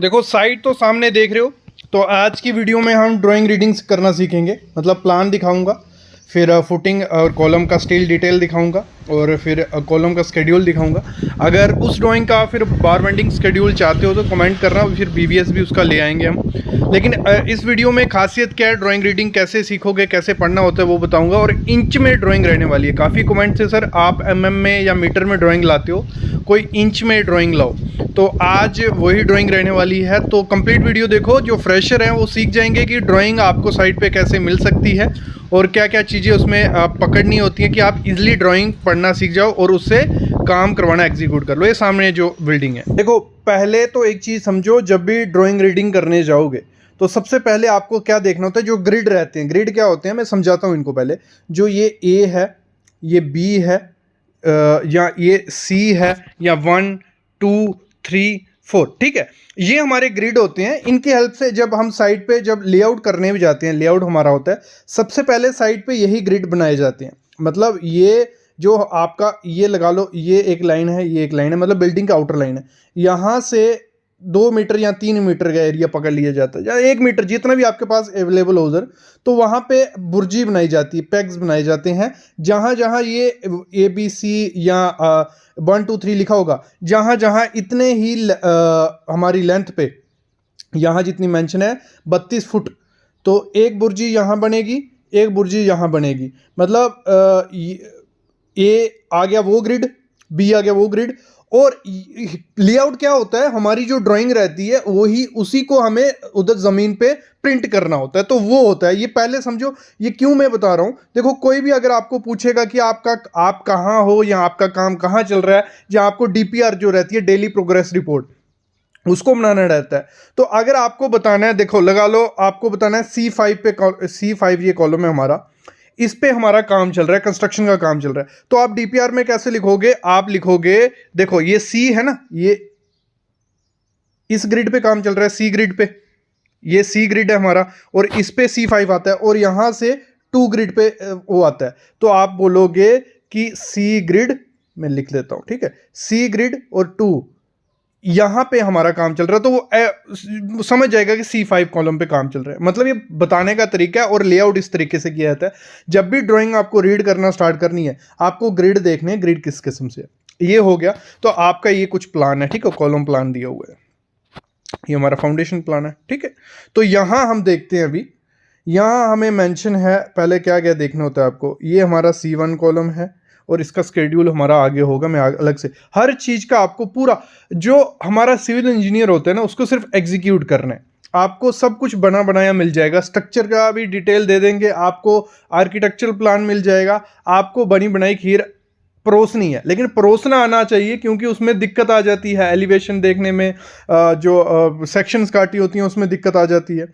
देखो साइट तो सामने देख रहे हो। तो आज की वीडियो में हम ड्राइंग रीडिंग्स करना सीखेंगे, मतलब प्लान दिखाऊंगा, फिर फुटिंग और कॉलम का स्टील डिटेल दिखाऊंगा, और फिर कॉलम का स्केड्यूल दिखाऊंगा। अगर उस ड्राइंग का फिर बार बेंडिंग स्केड्यूल चाहते हो तो कमेंट करना, फिर बीबीएस भी उसका ले आएंगे हम। लेकिन इस वीडियो में खासियत क्या है, ड्राइंग रीडिंग कैसे सीखोगे, कैसे पढ़ना होता है वो बताऊंगा। और इंच में ड्राइंग रहने वाली है। काफ़ी कमेंट से सर आप एमएम में या मीटर में ड्राइंग लाते हो, कोई इंच में ड्राइंग लाओ। तो आज वही ड्राइंग रहने वाली है। तो कंप्लीट वीडियो देखो। जो फ्रेशर हैं वो सीख जाएंगे कि ड्राइंग आपको साइट पे कैसे मिल सकती है और क्या क्या चीज़ें उसमें पकड़नी होती हैं कि आप इजीली ड्राइंग पढ़ना सीख जाओ और उससे काम करवाना एग्जीक्यूट कर लो। ये सामने जो बिल्डिंग है, देखो पहले तो एक चीज़ समझो, जब भी ड्राइंग रीडिंग करने जाओगे तो सबसे पहले आपको क्या देखना होता है, जो ग्रिड रहते हैं। ग्रिड क्या होते हैं मैं समझाता हूँ इनको पहले। जो ये ए है, ये बी है, या ये सी है, या 1 2 3 4, ठीक है, ये हमारे ग्रिड होते हैं। इनकी हेल्प से जब हम साइट पे जब लेआउट करने भी जाते हैं, लेआउट हमारा होता है, सबसे पहले साइट पे यही ग्रिड बनाए जाते हैं। मतलब ये जो आपका ये लगा लो, ये एक लाइन है, ये एक लाइन है, मतलब बिल्डिंग का आउटर लाइन है। यहाँ से 2 मीटर या 3 मीटर का एरिया पकड़ लिया जाता है, या 1 मीटर, जितना भी आपके पास अवेलेबल हो उधर। तो वहाँ पे बुर्जी बनाई जाती है, पेग्स बनाए जाते हैं। जहाँ जहाँ ये ABC या 1 2 3 लिखा होगा, जहाँ जहाँ इतने ही हमारी लेंथ पे, यहाँ जितनी मेंशन है 32 फुट, तो एक बुर्जी यहाँ बनेगी, एक बुर्जी यहाँ बनेगी। मतलब ए आ गया वो ग्रिड, बी आ गया वो ग्रिड। और लेआउट क्या होता है, हमारी जो ड्राइंग रहती है वही, उसी को हमें उधर ज़मीन पे प्रिंट करना होता है। तो वो होता है, ये पहले समझो। ये क्यों मैं बता रहा हूँ, देखो कोई भी अगर आपको पूछेगा कि आप कहाँ हो या आपका काम कहाँ चल रहा है, या आपको DPR जो रहती है, डेली प्रोग्रेस रिपोर्ट, उसको बनाना रहता है। तो अगर आपको बताना है, देखो लगा लो आपको बताना है C5 पे, C5 ये कॉलम है हमारा, इस पे हमारा काम चल रहा है, कंस्ट्रक्शन का काम चल रहा है। तो आप DPR में कैसे लिखोगे, आप लिखोगे, देखो ये C है ना, ये इस ग्रिड पे काम चल रहा है, C ग्रिड पे, ये C ग्रिड है हमारा, और इस पे C5 आता है, और यहां से 2 ग्रिड पे वो आता है। तो आप बोलोगे कि C ग्रिड, मैं लिख लेता हूं, ठीक है, C ग्रिड और 2, यहां पे हमारा काम चल रहा है। तो वो समझ जाएगा कि C5 कॉलम पे काम चल रहा है। मतलब ये बताने का तरीका है, और लेआउट इस तरीके से किया जाता है। जब भी ड्राइंग आपको रीड करना स्टार्ट करनी है, आपको ग्रिड देखने, ग्रिड किस किस्म से है। ये हो गया। तो आपका ये कुछ प्लान है, ठीक है, कॉलम प्लान दिया हुआ है, ये हमारा फाउंडेशन प्लान है, ठीक है। तो यहां हम देखते हैं, अभी यहां हमें मेंशन है, पहले क्या क्या देखना होता है आपको। ये हमारा C1 कॉलम है, और इसका स्केड्यूल हमारा आगे होगा, मैं अलग से हर चीज़ का आपको पूरा, जो हमारा सिविल इंजीनियर होता है ना, उसको सिर्फ एग्जीक्यूट करना है। आपको सब कुछ बना बनाया मिल जाएगा, स्ट्रक्चर का भी डिटेल दे देंगे आपको, आर्किटेक्चरल प्लान मिल जाएगा आपको, बनी बनाई खीर परोसनी है। लेकिन परोसना आना चाहिए, क्योंकि उसमें दिक्कत आ जाती है एलिवेशन देखने में, जो सेक्शंस काटी होती हैं उसमें दिक्कत आ जाती है।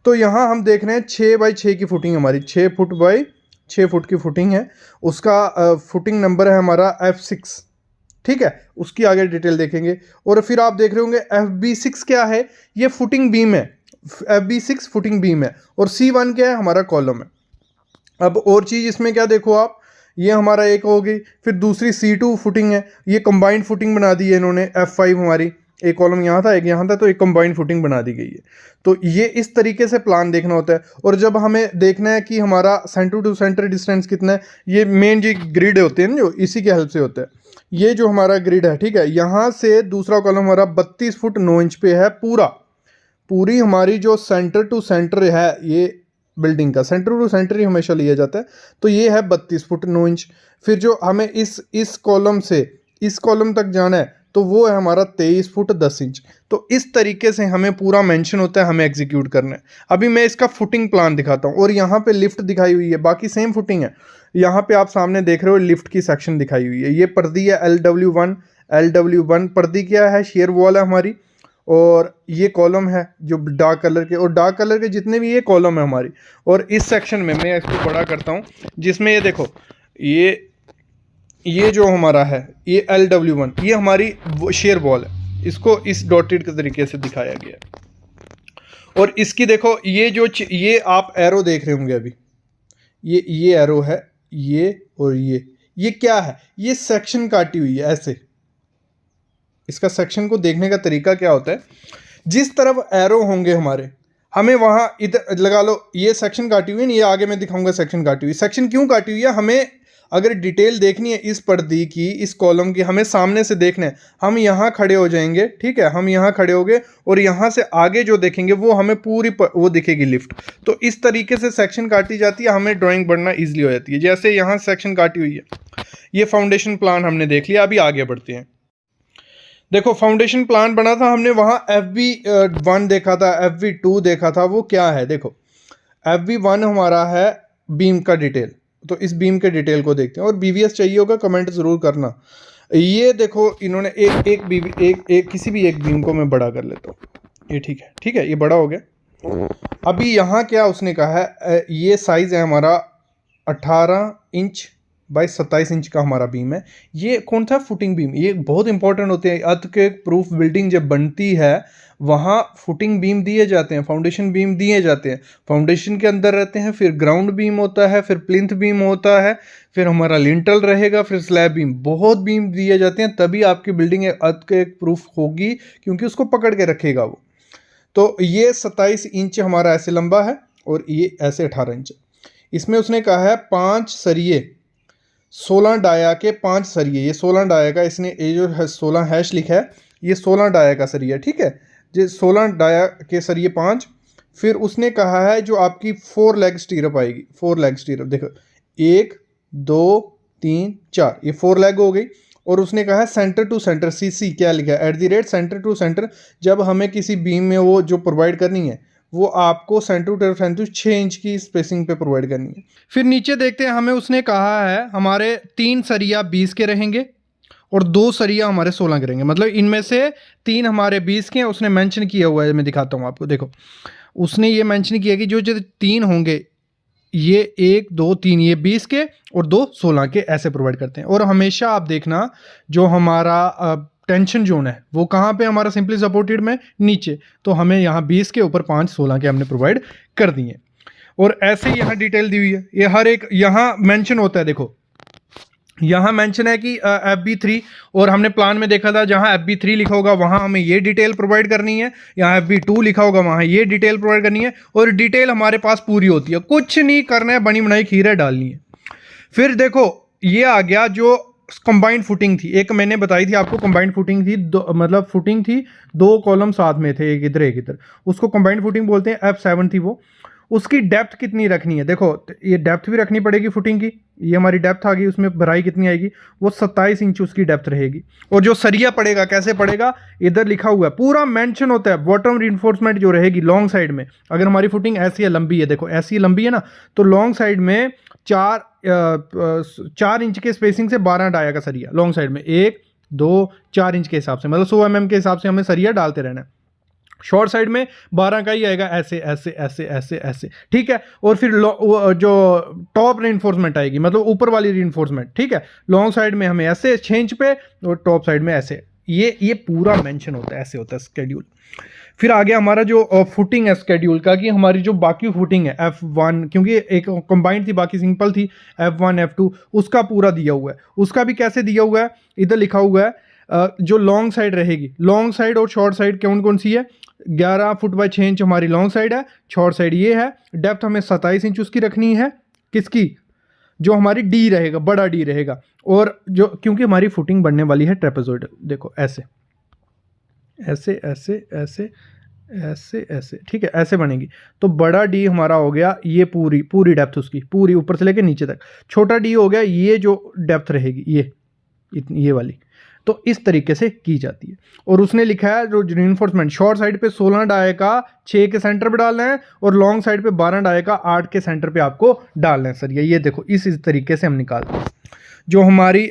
तो यहाँ हम देख रहे हैं 6 बाई 6 की फुटिंग, हमारी 6 फुट बाई 6 फुट की फुटिंग है। उसका फुटिंग नंबर है हमारा F6, ठीक है, उसकी आगे डिटेल देखेंगे। और फिर आप देख रहे होंगे FB6 क्या है, ये फुटिंग बीम है, FB6 फुटिंग बीम है। और C1 क्या है, हमारा कॉलम है। अब और चीज़ इसमें क्या देखो आप, ये हमारा एक हो गई, फिर दूसरी C2 फुटिंग है, ये कंबाइंड फुटिंग बना दी है इन्होंने। F5 हमारी, एक कॉलम यहाँ था, एक यहाँ था, तो एक कंबाइंड फुटिंग बना दी गई है। तो ये इस तरीके से प्लान देखना होता है। और जब हमें देखना है कि हमारा सेंटर टू सेंटर डिस्टेंस कितना है, ये मेन जो ग्रिड होते हैं ना, जो इसी के हेल्प से होता है। ये जो हमारा ग्रिड है, ठीक है, यहाँ से दूसरा कॉलम हमारा 32 फुट 9 इंच पे है पूरा। पूरी हमारी जो सेंटर टू सेंटर है, ये बिल्डिंग का सेंटर टू सेंटर ही हमेशा लिया जाता है। तो ये है 32 फुट 9 इंच। फिर जो हमें इस कॉलम से इस कॉलम तक जाना है, तो वो है हमारा 23 फुट 10 इंच। तो इस तरीके से हमें पूरा मेंशन होता है, हमें एग्जीक्यूट करना है। अभी मैं इसका फुटिंग प्लान दिखाता हूँ। और यहाँ पे लिफ्ट दिखाई हुई है, बाकी सेम फुटिंग है। यहाँ पे आप सामने देख रहे हो लिफ्ट की सेक्शन दिखाई हुई है। ये पर्दी है LW1 पर्दी क्या है, शेयर वॉल है हमारी। और ये कॉलम है जो डार्क कलर के, और डार्क कलर के जितने भी ये कॉलम है हमारी। और इस सेक्शन में मैं इसको बड़ा करता हूँ, जिसमें ये देखो, ये जो हमारा है, ये LW1, ये हमारी शेयर वॉल है। इसको इस डॉटेड के तरीके से दिखाया गया है। और इसकी देखो, ये आप एरो देख रहे होंगे अभी, ये एरो है, ये और ये क्या है, ये सेक्शन काटी हुई है ऐसे। इसका सेक्शन को देखने का तरीका क्या होता है, जिस तरफ एरो होंगे हमारे, हमें वहाँ इधर लगा लो, ये सेक्शन काटी हुई है, ये आगे मैं दिखाऊंगा सेक्शन काटी हुई। सेक्शन क्यों काटी हुई है? हमें अगर डिटेल देखनी है इस पर्दी की, इस कॉलम की, हमें सामने से देखना है। हम यहाँ खड़े हो जाएंगे, ठीक है, हम यहाँ खड़े हो गए और यहाँ से आगे जो देखेंगे वो हमें पूरी वो दिखेगी लिफ्ट। तो इस तरीके से सेक्शन काटी जाती है, हमें ड्राइंग बढ़ना ईजिली हो जाती है। जैसे यहाँ सेक्शन काटी हुई है, ये फाउंडेशन प्लान हमने देख लिया। अभी आगे बढ़ते हैं। देखो फाउंडेशन प्लान बना था हमने, वहाँ FV1 देखा था, FV2 देखा था। वो क्या है? देखो FV1 हमारा है बीम का डिटेल, तो इस बीम के डिटेल को देखते हैं। और BVS चाहिए होगा कमेंट ज़रूर करना। ये देखो इन्होंने किसी भी एक बीम को मैं बड़ा कर लेता हूँ, ये ठीक है, ठीक है, ये बड़ा हो गया। अभी यहाँ क्या उसने कहा है, ये साइज़ है हमारा 18 इंच बाई 27 इंच का हमारा बीम है। ये कौन था? Footing beam. ये बहुत इंपॉर्टेंट होते हैं। अर्थक्वेक प्रूफ बिल्डिंग जब बनती है वहाँ फुटिंग बीम दिए जाते हैं, फाउंडेशन बीम दिए जाते हैं। फाउंडेशन के अंदर रहते हैं, फिर ग्राउंड बीम होता है, फिर प्लिंथ बीम होता है, फिर हमारा लिंटल रहेगा, फिर स्लैब बीम। बहुत बीम दिए जाते हैं, तभी आपकी बिल्डिंग अर्थक्वेक प्रूफ होगी, क्योंकि उसको पकड़ के रखेगा वो। तो ये 27 इंच हमारा ऐसे लंबा है और ये ऐसे 18 इंच। इसमें उसने कहा है 5 सरिये, 16 डाया के 5 सरिये। ये 16 डाया का, इसने ये जो है 16 हैश लिखा है, ये 16 डाया का सरिया, ठीक है। ये 16 डाया के सरिये 5। फिर उसने कहा है जो आपकी 4 लेग स्टीरअप आएगी, 4 लेग स्टीरअप। देखो 1 2 3 4, ये 4 लेग हो गई। और उसने कहा है सेंटर टू सेंटर, CC क्या लिखा है? @Centre to centre. जब हमें किसी बीम में वो जो प्रोवाइड करनी है, वो आपको सेंटर टू सेंटर 6 इंच की स्पेसिंग पे प्रोवाइड करनी है। फिर नीचे देखते हैं, हमें उसने कहा है हमारे 3 सरिया 20 के रहेंगे और 2 सरिया हमारे 16 के रहेंगे। मतलब इनमें से 3 हमारे 20 के हैं। उसने मेंशन किया हुआ है, मैं दिखाता हूँ आपको। देखो उसने ये मेंशन किया कि जो 3 होंगे, ये 1 2 3, ये 20 के और 2 16 के, ऐसे प्रोवाइड करते हैं। और हमेशा आप देखना जो हमारा टेंशन जोन है वो कहाँ पे हमारा सिंपली सपोर्टेड में नीचे, तो हमें यहाँ 20 के ऊपर 5 16 के हमने प्रोवाइड कर दिए। और ऐसे ही यहाँ डिटेल दी हुई है, ये हर एक यहाँ मेंशन होता है। देखो यहाँ मेंशन है कि FB3, और हमने प्लान में देखा था जहाँ FB3 लिखा होगा वहाँ हमें ये डिटेल प्रोवाइड करनी है, यहाँ FB2 लिखा होगा वहाँ ये डिटेल प्रोवाइड करनी है। और डिटेल हमारे पास पूरी होती है, कुछ नहीं करना है, बनी बनाई खीर डालनी है। फिर देखो ये आ गया जो कंबाइंड फुटिंग थी, एक मैंने बताई थी आपको कंबाइंड फुटिंग थी, मतलब फुटिंग थी 2 कॉलम साथ में थे, एक इधर एक इधर, उसको कंबाइंड फुटिंग बोलते हैं। F7 थी वो। उसकी डेप्थ कितनी रखनी है? देखो ये डेप्थ भी रखनी पड़ेगी फुटिंग की। ये हमारी डेप्थ आ गई, उसमें भराई कितनी आएगी? वो 27 इंच उसकी डेप्थ रहेगी। और जो सरिया पड़ेगा कैसे पड़ेगा? इधर लिखा हुआ है, पूरा मेंशन होता है। बॉटम रिइंफोर्समेंट जो रहेगी लॉन्ग साइड में, अगर हमारी फुटिंग ऐसी है लंबी है, देखो ऐसी लंबी है ना, तो लॉन्ग साइड में 4 इंच के स्पेसिंग से 12 डाया का सरिया लॉन्ग साइड में, 1 2 4 इंच के हिसाब से, मतलब 100 mm के हिसाब से हमें सरिया डालते रहना है। शॉर्ट साइड में 12 का ही आएगा, ऐसे ऐसे ऐसे ऐसे ऐसे, ठीक है। और फिर जो टॉप रीइंफोर्समेंट आएगी, मतलब ऊपर वाली रीइंफोर्समेंट, ठीक है। लॉन्ग साइड में हमें ऐसे 6 इंच पे और टॉप साइड में ऐसे। ये पूरा मेंशन होता है, ऐसे होता है स्केड्यूल। फिर आ गया हमारा जो फुटिंग है स्केड्यूल का, कि हमारी जो बाकी फुटिंग है F1, क्योंकि एक कंबाइंड थी बाकी सिंपल थी, F1 F2, उसका पूरा दिया हुआ है। उसका भी कैसे दिया हुआ है? इधर लिखा हुआ है जो लॉन्ग साइड रहेगी, लॉन्ग साइड और शॉर्ट साइड कौन कौन सी है? 11 फुट बाई 6 इंच हमारी लॉन्ग साइड है, शॉर्ट साइड ये है। डेप्थ हमें 27 इंच उसकी रखनी है, किसकी? जो हमारी D रहेगा, बड़ा D रहेगा। और जो क्योंकि हमारी फुटिंग बनने वाली है ट्रेपेजॉइडल, देखो ऐसे ऐसे ऐसे ऐसे ऐसे ऐसे, ठीक है, ऐसे बनेगी। तो बड़ा D हमारा हो गया, ये पूरी डेप्थ उसकी, पूरी ऊपर से लेकर नीचे तक। छोटा D हो गया, ये जो डेप्थ रहेगी ये वाली। तो इस तरीके से की जाती है। और उसने लिखा है जो रीइंफोर्समेंट शॉर्ट साइड पे 16 डाई का 6 के सेंटर पे डालना है, और लॉन्ग साइड पे 12 डाई का 8 के सेंटर पे आपको डालना है सर। ये देखो इस तरीके से हम निकालते हैं। जो हमारी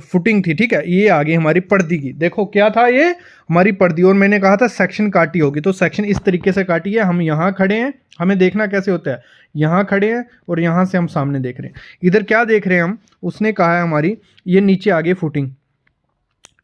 फुटिंग थी, ठीक है, ये आ गई हमारी पर्दी की। देखो क्या था ये? हमारी पर्दी। और मैंने कहा था सेक्शन काटी होगी, तो सेक्शन इस तरीके से काटी है। हम यहाँ खड़े हैं, हमें देखना कैसे होता है, यहाँ खड़े हैं और यहाँ से हम सामने देख रहे हैं। इधर क्या देख रहे हैं हम? उसने कहा है हमारी ये नीचे आ गई फुटिंग,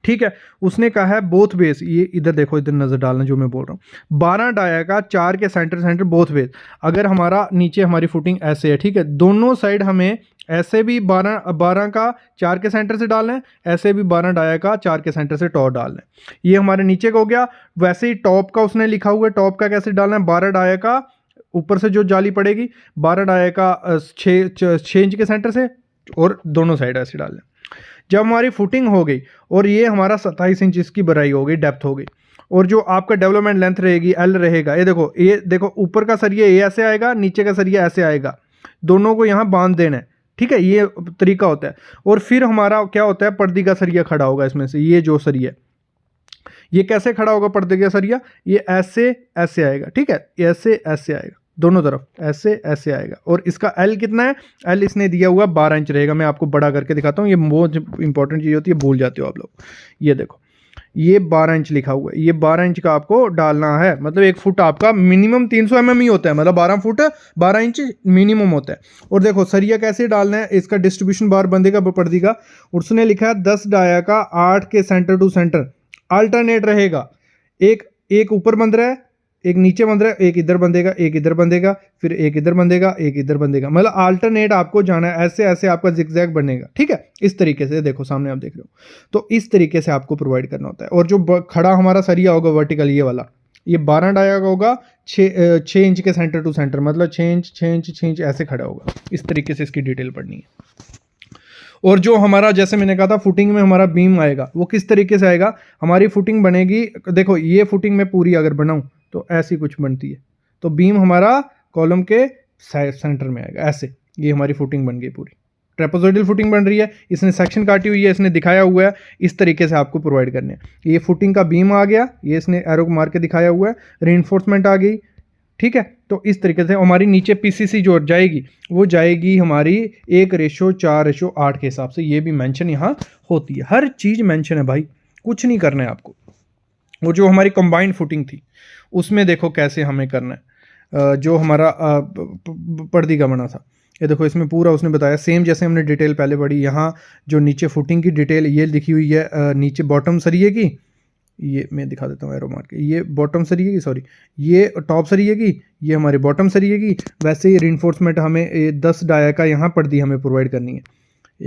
ठीक है। उसने कहा है बोथ बेस, ये इधर देखो, इधर नज़र डालना जो मैं बोल रहा हूँ। 12 डाया का 4 के सेंटर बोथ बेस। अगर हमारा नीचे हमारी फुटिंग ऐसे है, ठीक है, दोनों साइड हमें ऐसे भी 12 का 4 के सेंटर से डालना है, ऐसे भी 12 डाया का 4 के सेंटर से टॉप डालना है। ये हमारे नीचे का हो गया। वैसे ही टॉप का उसने लिखा हुआ है, टॉप का कैसे डालना है, 12 डाया का ऊपर से जो जाली पड़ेगी 12 डाया का 6 इंच के सेंटर से, और दोनों साइड ऐसे डालना है। जब हमारी फुटिंग हो गई और ये हमारा 27 इंच इसकी बराई हो गई, डेप्थ हो गई, और जो आपका डेवलपमेंट लेंथ रहेगी एल रहेगा, ये देखो ऊपर का सरिया ये ऐसे आएगा, नीचे का सरिया ऐसे आएगा, दोनों को यहाँ बांध देना है, ठीक है, ये तरीका होता है। और फिर हमारा क्या होता है, पर्दे का सरिया खड़ा होगा इसमें से, ये जो सरिया ये कैसे खड़ा होगा पर्दे का सरिया, ये ऐसे ऐसे आएगा, ठीक है, ऐसे ऐसे आएगा, दोनों तरफ ऐसे ऐसे आएगा। और इसका एल कितना है, एल इसने दिया हुआ 12 इंच रहेगा। मैं आपको बड़ा करके दिखाता हूँ, ये बहुत इंपॉर्टेंट चीज़ होती है, भूल जाते हो आप लोग। ये देखो, ये 12 इंच लिखा हुआ है, ये 12 इंच का आपको डालना है। मतलब 1 फुट आपका मिनिमम 300 mm ही होता है, मतलब 12 फुट 12 इंच मिनिमम होता है। और देखो सरिया कैसे डालना है, इसका डिस्ट्रीब्यूशन बार बंदेगा पर्दी का, उसने लिखा है 10 डाया का 8 के सेंटर टू सेंटर अल्टरनेट रहेगा। एक ऊपर बंध रहा है, एक नीचे बंध रहा है, एक इधर बंधेगा, एक इधर बंधेगा, फिर एक इधर बंधेगा, एक इधर बंधेगा, मतलब अल्टरनेट आपको जाना है, ऐसे ऐसे आपका जिगजैग बनेगा, ठीक है। इस तरीके से देखो सामने आप देख रहे हो, तो इस तरीके से आपको प्रोवाइड करना होता है। और जो खड़ा हमारा सरिया होगा वर्टिकल, ये वाला, ये 12 डाया का होगा, 6 इंच के सेंटर टू सेंटर, मतलब 6 इंच 6 इंच 6 इंच ऐसे खड़ा होगा। इस तरीके से इसकी डिटेल पढ़नी है। और जो हमारा, जैसे मैंने कहा था, फुटिंग में हमारा बीम आएगा, वो किस तरीके से आएगा, हमारी फुटिंग बनेगी, देखो ये फुटिंग में पूरी अगर बनाऊं तो ऐसी कुछ बनती है, तो बीम हमारा कॉलम के सेंटर में आएगा ऐसे। ये हमारी फुटिंग बन गई पूरी, ट्रेपेजोइडल फुटिंग बन रही है, इसने सेक्शन काटी हुई है, इसने दिखाया हुआ है, इस तरीके से आपको प्रोवाइड करने हैं। ये फुटिंग का बीम आ गया, ये इसने एरो मार के दिखाया हुआ है, रीइंफोर्समेंट आ गई, ठीक है। तो इस तरीके से हमारी नीचे पीसीसी जो जाएगी वो जाएगी हमारी 1:4:8 के हिसाब से। ये भी मेंशन यहाँ होती है, हर चीज़ मेंशन है भाई, कुछ नहीं करना है आपको। वो जो हमारी कंबाइंड फुटिंग थी उसमें देखो कैसे हमें करना है, जो हमारा पर्दी का बना था, ये देखो इसमें पूरा उसने बताया सेम जैसे हमने डिटेल पहले पढ़ी। यहाँ जो नीचे फुटिंग की डिटेल ये लिखी हुई है, नीचे बॉटम सरिये की, ये मैं दिखा देता हूँ एरो मार के, ये बॉटम सरिये की, सॉरी ये टॉप सरिये की, ये हमारी बॉटम सरिये की। वैसे ही रिइंफोर्समेंट हमें 10 डाया का यहाँ पर्दी हमें प्रोवाइड करनी है।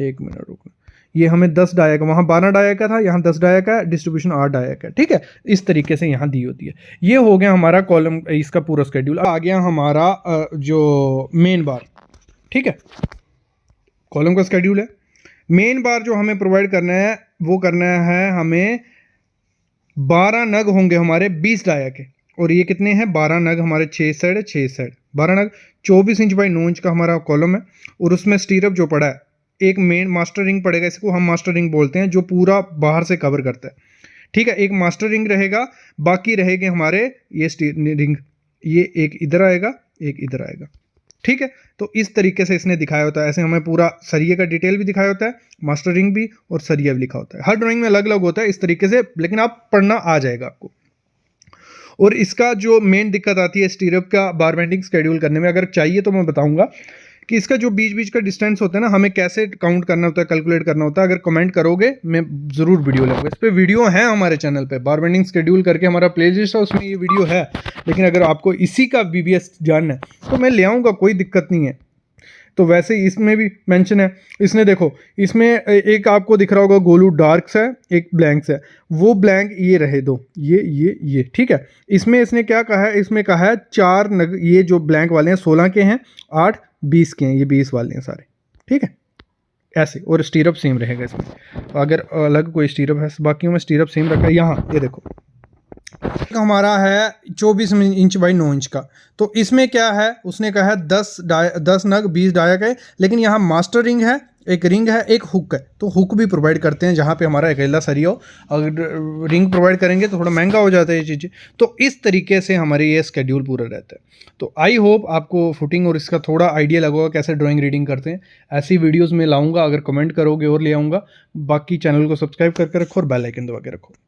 1 मिनट रुकना, ये हमें 10 डाया का, वहाँ 12 डाया का था, यहाँ 10 डाया का, डिस्ट्रीब्यूशन 8 डाया का, ठीक है। इस तरीके से यहाँ दी होती है। ये हो गया हमारा कॉलम, इसका पूरा स्केड्यूल। आ गया हमारा जो मेन बार, ठीक है, कॉलम का स्केड्यूल है। मेन बार जो हमें प्रोवाइड करना है वो करना है हमें 12 नग होंगे हमारे 20 डाया के, और ये कितने हैं 12 नग हमारे 6 साइड 12 नग 24 इंच बाई 9 इंच का हमारा कॉलम है। और उसमें स्टीरअप जो पड़ा है, एक मेन मास्टर रिंग पड़ेगा, इसको हम मास्टर रिंग बोलते हैं, जो पूरा बाहर से कवर करता है, ठीक है। एक मास्टर रिंग रहेगा, बाकी रहेंगे हमारे ये रिंग, ये एक इधर आएगा, एक इधर आएगा, ठीक है। तो इस तरीके से इसने दिखाया होता है। ऐसे हमें पूरा सरिये का डिटेल भी दिखाया होता है, मास्टर रिंग भी और सरिया भी लिखा होता है। हर ड्राइंग में अलग अलग होता है इस तरीके से, लेकिन आप पढ़ना आ जाएगा आपको। और इसका जो मेन दिक्कत आती है स्टीरअप का बार बेंडिंग स्केड्यूल करने में, अगर चाहिए तो मैं बताऊंगा कि इसका जो बीच बीच का डिस्टेंस होता है ना, हमें कैसे काउंट करना होता है, कैलकुलेट करना होता है। अगर कमेंट करोगे मैं ज़रूर वीडियो लूँगा। इस पर वीडियो है हमारे चैनल पे, बार बेंडिंग स्केड्यूल करके हमारा प्लेलिस्ट है, उसमें ये वीडियो है। लेकिन अगर आपको इसी का बीबीएस जानना है तो मैं ले आऊँगा, कोई दिक्कत नहीं है। तो वैसे ही इसमें भी मेंशन है। इसने देखो, इसमें एक आपको दिख रहा होगा गोलू डार्क्स है, एक ब्लैंक्स है, वो ब्लैंक ये रहे दो, ये ठीक है। इसमें इसने क्या कहा है, इसमें कहा है 4 नग, ये जो ब्लैंक वाले हैं 16 के हैं, 8 20 के हैं, ये 20 वाले हैं सारे, ठीक है ऐसे। और स्टीरअप सेम रहेगा इसमें, अगर अलग कोई स्टीरअप है, बाकियों में स्टीरअप सेम रखा है। यहाँ ये देखो हमारा है 24 इंच बाई 9 इंच का, तो इसमें क्या है, उसने कहा है 10 नग 20 डाया गए, लेकिन यहाँ मास्टर रिंग है, एक रिंग है, एक हुक है, तो हुक भी प्रोवाइड करते हैं जहाँ पे हमारा अकेला सरिया हो। अगर रिंग प्रोवाइड करेंगे तो थोड़ा महंगा हो जाता है ये चीज़ें। तो इस तरीके से हमारे ये स्केड्यूल पूरा रहता है। तो आई होप आपको फुटिंग और इसका थोड़ा आइडिया लगा कैसे ड्राइंग रीडिंग करते हैं। ऐसी वीडियोज़ में लाऊँगा, अगर कमेंट करोगे और ले आऊँगा। बाकी चैनल को सब्सक्राइब करके रखो और बेल आइकन दबा के रखो।